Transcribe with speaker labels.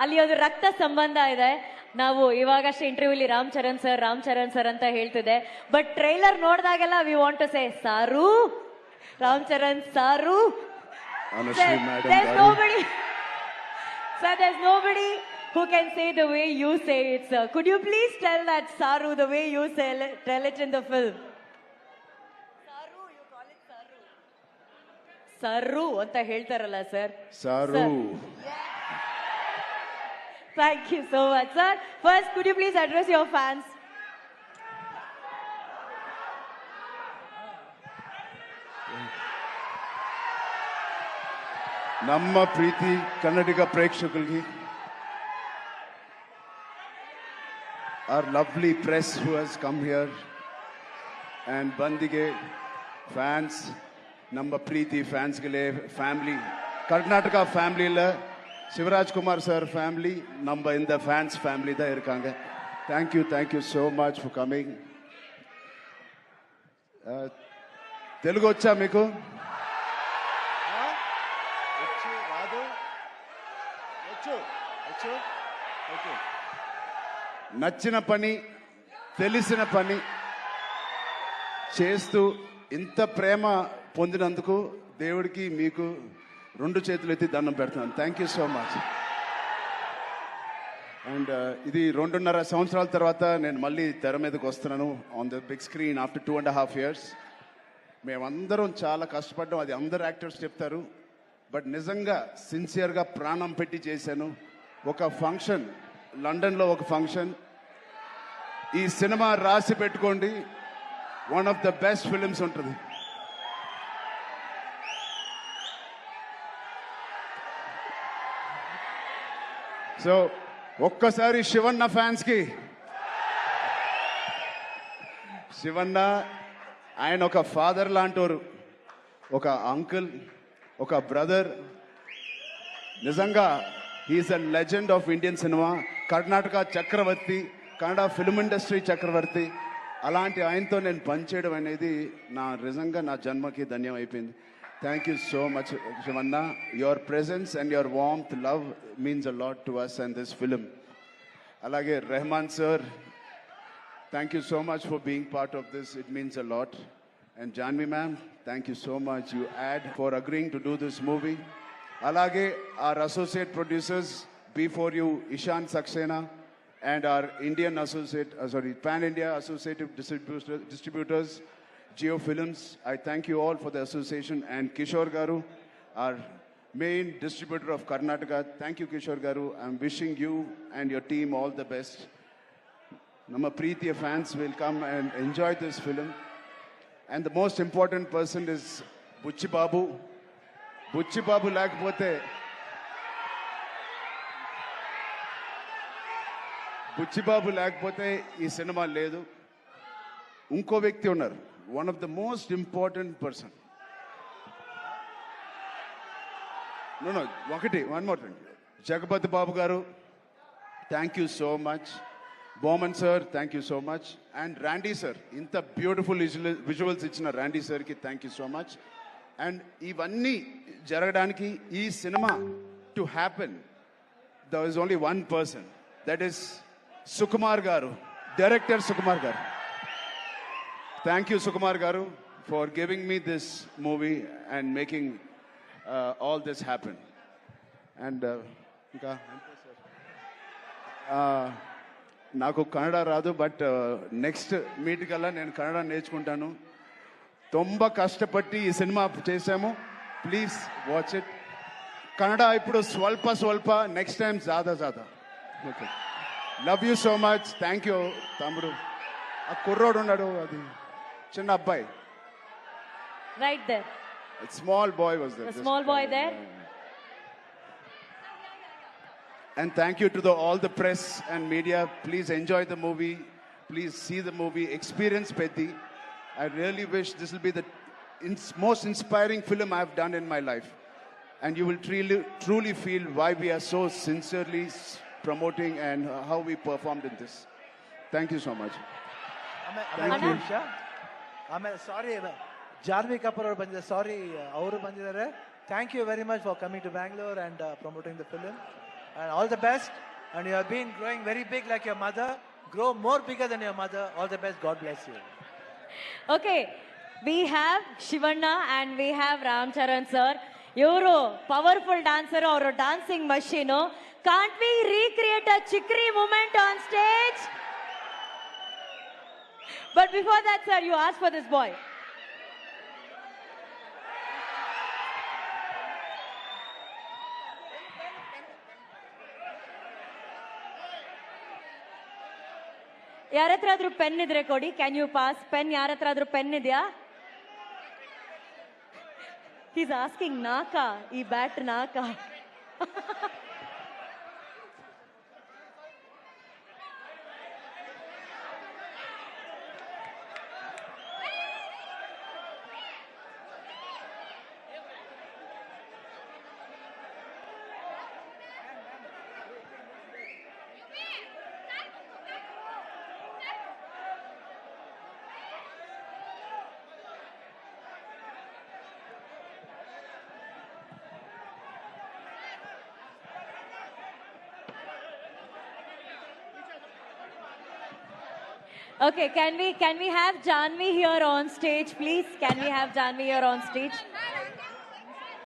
Speaker 1: ಅಲ್ಲಿ ಒಂದು ರಕ್ತ ಸಂಬಂಧ ಇದೆ. ನಾವು ಇವಾಗಷ್ಟೇ ಇಂಟರ್ವ್ಯೂಲಿ ರಾಮ್ ಚರಣ್ ಸರ್ ಅಂತ ಹೇಳ್ತಿದೆ. ಬಟ್ ಟ್ರೈಲರ್ ನೋಡಿದಾಗೆಲ್ಲ we want to say sir, Ram Charan ಸಾರು. There's nobody who can say the way you say it, sir. Could you please tell that saru the way you tell it in the film? Saru, you call it saru. Saru anta heltaralla sir.
Speaker 2: Saru.
Speaker 1: Thank you so much, sir. First, could you please address your fans?
Speaker 2: ನಮ್ಮ ಪ್ರೀತಿ ಕನ್ನಡಿಗ ಪ್ರೇಕ್ಷಕರಿಗೆ, our lovely press who has come here, and ಬಂದಿಗೆ fans, ನಮ್ಮ ಪ್ರೀತಿ ಫ್ಯಾನ್ಸ್ಗಳೇ, family Karnataka ಫ್ಯಾಮಿಲಿயில் Shivaraj Kumar sir family நம்ம இந்த fans family தான் இருக்காங்க. Thank you so much for coming. Telugu వచ్చా మీకు? నచ్చిన పని, తెలిసిన పని చేస్తూ ఇంత ప్రేమ పొందినందుకు దేవుడికి మీకు రెండు చేతులు ఎత్తి దండం పెడుతున్నాను. Thank you so much. And ఇది 2.5 సంవత్సరాల తర్వాత నేను మళ్ళీ తెర మీదకి వస్తున్నాను on the big screen after 2.5 years. మేమందరం చాలా కష్టపడ్డాం, అది అందరు యాక్టర్స్ చెప్తారు. బట్ నిజంగా సిన్సియర్గా ప్రాణం పెట్టి చేశాను. ఒక ఫంక్షన్, లండన్లో ఒక ఫంక్షన్, ఈ సినిమా రాసి పెట్టుకోండి, one of the best films ఉంటుంది. సో ఒక్కసారి శివన్న ఫ్యాన్స్కి, శివన్న ఆయన ఒక ఫాదర్ లాంటోరు, ఒక అంకుల్, ఒక బ్రదర్. నిజంగా he's a legend of Indian cinema, Karnataka చక్రవర్తి, కన్నడ ఫిల్మ్ ఇండస్ట్రీ చక్రవర్తి. అలాంటి ఆయనతో నేను పనిచేయడం అనేది నిజంగా నా జన్మకి ధన్యం అయిపోయింది. Thank you so much, Shivanna. Your presence and your warmth, love means a lot to us and this film. Alage Rahman sir, thank you so much for being part of this. It means a lot. And Janvi ma'am, thank you so much. You for agreeing to do this movie. Alage our associate producers, before you, Ishan Saxena, and our Indian associate, Pan-India associative distributors, Geo Films. I thank you all for the association, and Kishore Garu, our main distributor of Karnataka. Thank you, Kishore Garu. I'm wishing you and your team all the best. Nama Preetiya fans will come and enjoy this film. And the most important person is Buchi Babu. Buchi Babu lakapothe ee cinema ledu. Unko vyakti unnaru, one of the most important person. No, one more thing. Jagapati Babu Garu, thank you so much. Bowman sir, thank you so much. And Randy sir, inta beautiful visuals ichina Randy sir ki thank you so much. And ivanni jaragadانiki, ee cinema to happen, there is only one person, that is Sukumar Garu, director Sukumar Garu. Thank you, Sukumar Garu, for giving me this movie and making all this happen. And నాకు కన్నడ రాదు, but next meet కల్లా నేను కన్నడ నేర్చుకుంటాను. ತುಂಬ కష్టపట్టి ఈ cinema చేశాము. Please watch it. Kannada ఇప్పుడు స్వల్ప, నెక్స్ట్ టైం జాదా. Okay, love you so much. Thank you తమ్ముడు. ఆ కుర్రోడు ఉన్నాడు, అది చిన్న అబ్బాయి,
Speaker 1: right there,
Speaker 2: a small boy was there,
Speaker 1: a small boy there.
Speaker 2: And thank you to all the press and media. Please enjoy the movie, please see the movie, experience Pethi. I really wish this will be the most inspiring film I have done in my life, and you will truly feel why we are so sincerely promoting and how we performed in this. Thank you so much.
Speaker 3: Thank you. ಆಮೇಲೆ ಸಾರಿ, ಜಾನ್ವಿ ಕಪೂರ್ ಅವರು ಬಂದಿದ್ದಾರೆ, sorry ಅವರು ಬಂದಿದ್ದಾರೆ. Thank you very much for coming to Bangalore and promoting the film. And all the best. And you have been growing very big like your mother. Grow more bigger than your mother. All the best. God bless you.
Speaker 1: Okay, we have Shivanna and we have Ram Charan sir. You're powerful dancer or a dancing machine. Can't we recreate a chikri moment on stage? But before that, sir, you asked for this boy. ಯಾರ ಹತ್ರ ಆದ್ರೂ pen ಇದ್ರೆ ಕೊಡಿ. Can you pass pen? ಯಾರ ಹತ್ರ ಆದ್ರೂ pen ಇದೆಯಾ? Is asking ನಾಕ, ಈ ಬ್ಯಾಟ್ ನಾಕ. Okay, can we have Janvi here on stage, please? Can we have Janvi here on stage?